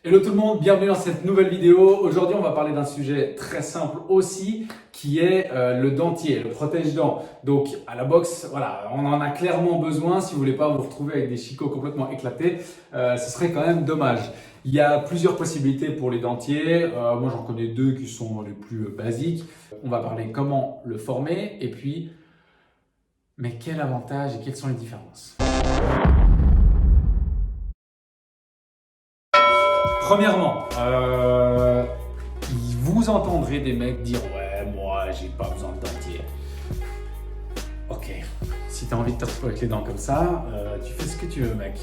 Hello tout le monde, bienvenue dans cette nouvelle vidéo. Aujourd'hui, on va parler d'un sujet très simple aussi, qui est le dentier, le protège-dents. Donc, à la boxe, voilà, on en a clairement besoin. Si vous voulez pas vous retrouver avec des chicots complètement éclatés, ce serait quand même dommage. Il y a plusieurs possibilités pour les dentiers. Moi, j'en connais deux qui sont les plus basiques. On va parler comment le former et puis, mais quel avantage et quelles sont les différences? Premièrement, vous entendrez des mecs dire ouais, moi j'ai pas besoin de dentier. Ok, si tu as envie de te retrouver avec les dents comme ça, tu fais ce que tu veux, mec.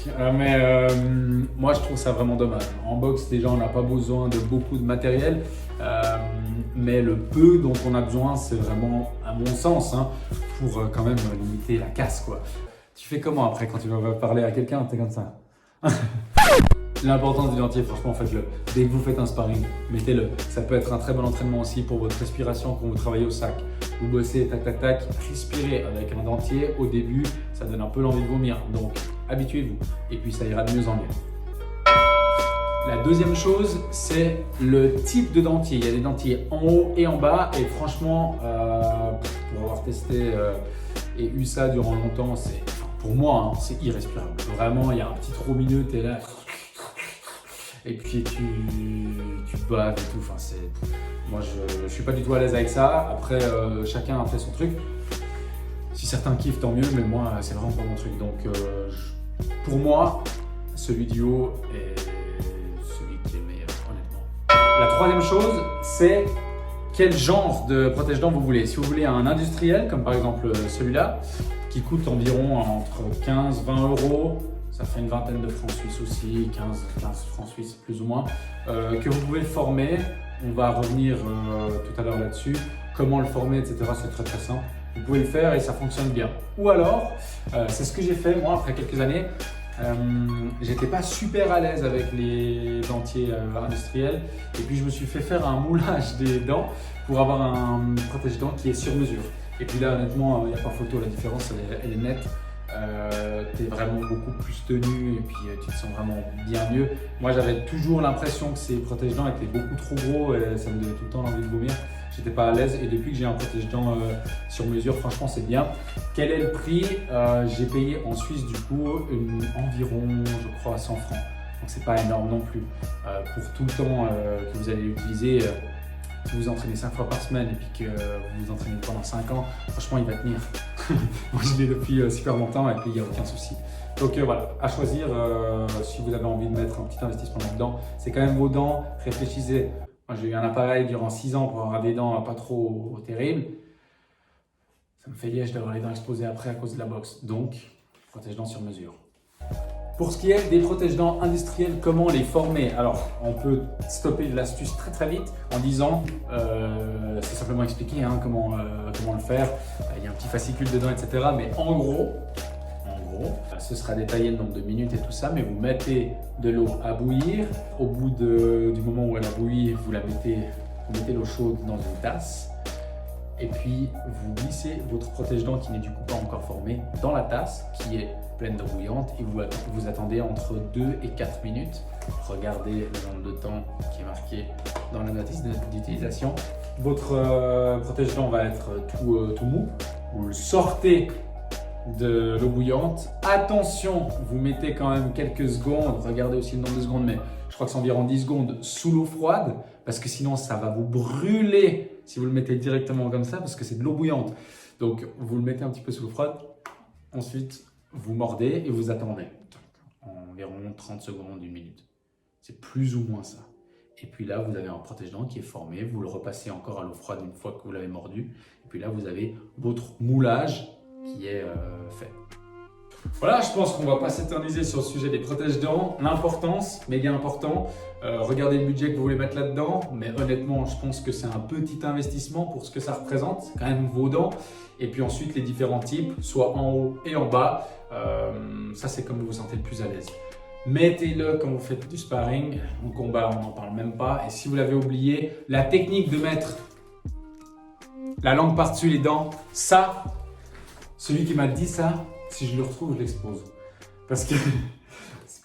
Moi je trouve ça vraiment dommage. En boxe, déjà on n'a pas besoin de beaucoup de matériel, mais le peu dont on a besoin, c'est vraiment, à mon sens, hein, pour quand même limiter la casse, quoi. Tu fais comment après quand tu vas parler à quelqu'un, t'es comme ça? L'importance du dentier, franchement, faites-le. Dès que vous faites un sparring, mettez-le. Ça peut être un très bon entraînement aussi pour votre respiration quand vous travaillez au sac. Vous bossez, tac, tac, tac, respirez avec un dentier. Au début, ça donne un peu l'envie de vomir. Donc, habituez-vous. Et puis, ça ira de mieux en mieux. La deuxième chose, c'est le type de dentier. Il y a des dentiers en haut et en bas. Et franchement, pour avoir testé et eu ça durant longtemps, pour moi, hein, c'est irrespirable. Vraiment, il y a un petit trou au milieu, tu es là. Et puis tu baves et tout. Enfin, moi, je suis pas du tout à l'aise avec ça. Après, chacun a fait son truc. Si certains kiffent, tant mieux. Mais moi, c'est vraiment pas mon truc. Donc, pour moi, celui du haut est celui qui est meilleur, honnêtement. La troisième chose, c'est quel genre de protège-dents vous voulez. Si vous voulez un industriel, comme par exemple celui-là, qui coûte environ entre 15 et 20 euros. Ça fait une vingtaine de francs suisses aussi, 15 francs suisses plus ou moins, que vous pouvez former. On va revenir tout à l'heure là-dessus. Comment le former, etc. C'est très très simple. Vous pouvez le faire et ça fonctionne bien. Ou alors, c'est ce que j'ai fait moi après quelques années. J'étais pas super à l'aise avec les dentiers industriels et puis je me suis fait faire un moulage des dents pour avoir un protège-dents qui est sur mesure. Et puis là, honnêtement, il n'y a pas photo, la différence elle est nette. Tu es vraiment beaucoup plus tenu et puis tu te sens vraiment bien mieux. Moi, j'avais toujours l'impression que ces protège-dents étaient beaucoup trop gros et ça me donnait tout le temps l'envie de vomir. J'étais pas à l'aise et depuis que j'ai un protège-dents sur mesure, franchement, c'est bien. Quel est le prix? J'ai payé en Suisse du coup environ, je crois, 100 francs. Donc c'est pas énorme non plus. Pour tout le temps que vous allez l'utiliser, si vous entraînez 5 fois par semaine et puis que vous vous entraînez pendant 5 ans, franchement, il va tenir. Moi, je l'ai depuis super longtemps et puis il n'y a aucun souci. Donc voilà, à choisir si vous avez envie de mettre un petit investissement là-dedans. C'est quand même vos dents, réfléchissez. Moi, j'ai eu un appareil durant 6 ans pour avoir des dents pas trop terribles. Ça me fait liège d'avoir les dents explosées après à cause de la boxe. Donc, protège-dents sur mesure. Pour ce qui est des protège-dents industriels, comment les former? Alors, on peut stopper l'astuce très très vite en disant, c'est simplement expliquer comment le faire. Il y a un petit fascicule dedans, etc. Mais en gros, ce sera détaillé le nombre de minutes et tout ça, mais vous mettez de l'eau à bouillir. Au bout du moment où elle a bouilli, vous mettez l'eau chaude dans une tasse. Et puis, vous glissez votre protège-dents qui n'est du coup pas encore formé dans la tasse qui est pleine d'eau bouillante et vous attendez entre 2 et 4 minutes. Regardez le nombre de temps qui est marqué dans la notice d'utilisation. Votre protège-dents va être tout mou. Vous le sortez de l'eau bouillante. Attention, vous mettez quand même quelques secondes. Regardez aussi le nombre de secondes, mais je crois que c'est environ 10 secondes sous l'eau froide parce que sinon ça va vous brûler si vous le mettez directement comme ça parce que c'est de l'eau bouillante. Donc vous le mettez un petit peu sous l'eau froide. Ensuite, vous mordez et vous attendez environ 30 secondes, 1 minute. C'est plus ou moins ça. Et puis là, vous avez un protège-dents qui est formé. Vous le repassez encore à l'eau froide une fois que vous l'avez mordu. Et puis là, vous avez votre moulage qui est fait. Voilà, je pense qu'on ne va pas s'éterniser sur le sujet des protège-dents. L'importance, méga important. Regardez le budget que vous voulez mettre là-dedans. Mais honnêtement, je pense que c'est un petit investissement pour ce que ça représente. C'est quand même vos dents. Et puis ensuite, les différents types, soit en haut et en bas. Ça, c'est comme vous vous sentez le plus à l'aise. Mettez-le quand vous faites du sparring. En combat, on n'en parle même pas. Et si vous l'avez oublié, la technique de mettre la langue par-dessus les dents, ça, celui qui m'a dit ça, si je le retrouve, je l'expose. Parce que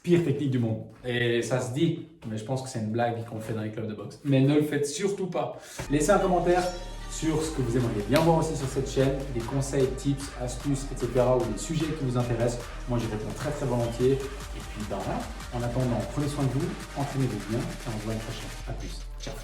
pire technique du monde. Et ça se dit, mais je pense que c'est une blague qu'on fait dans les clubs de boxe. Mais ne le faites surtout pas. Laissez un commentaire sur ce que vous aimeriez bien voir aussi sur cette chaîne, des conseils, tips, astuces, etc. ou des sujets qui vous intéressent. Moi, j'y réponds très très volontiers. Et puis, voilà. En attendant, prenez soin de vous, entraînez-vous bien et on se voit une prochaine. À plus. Ciao.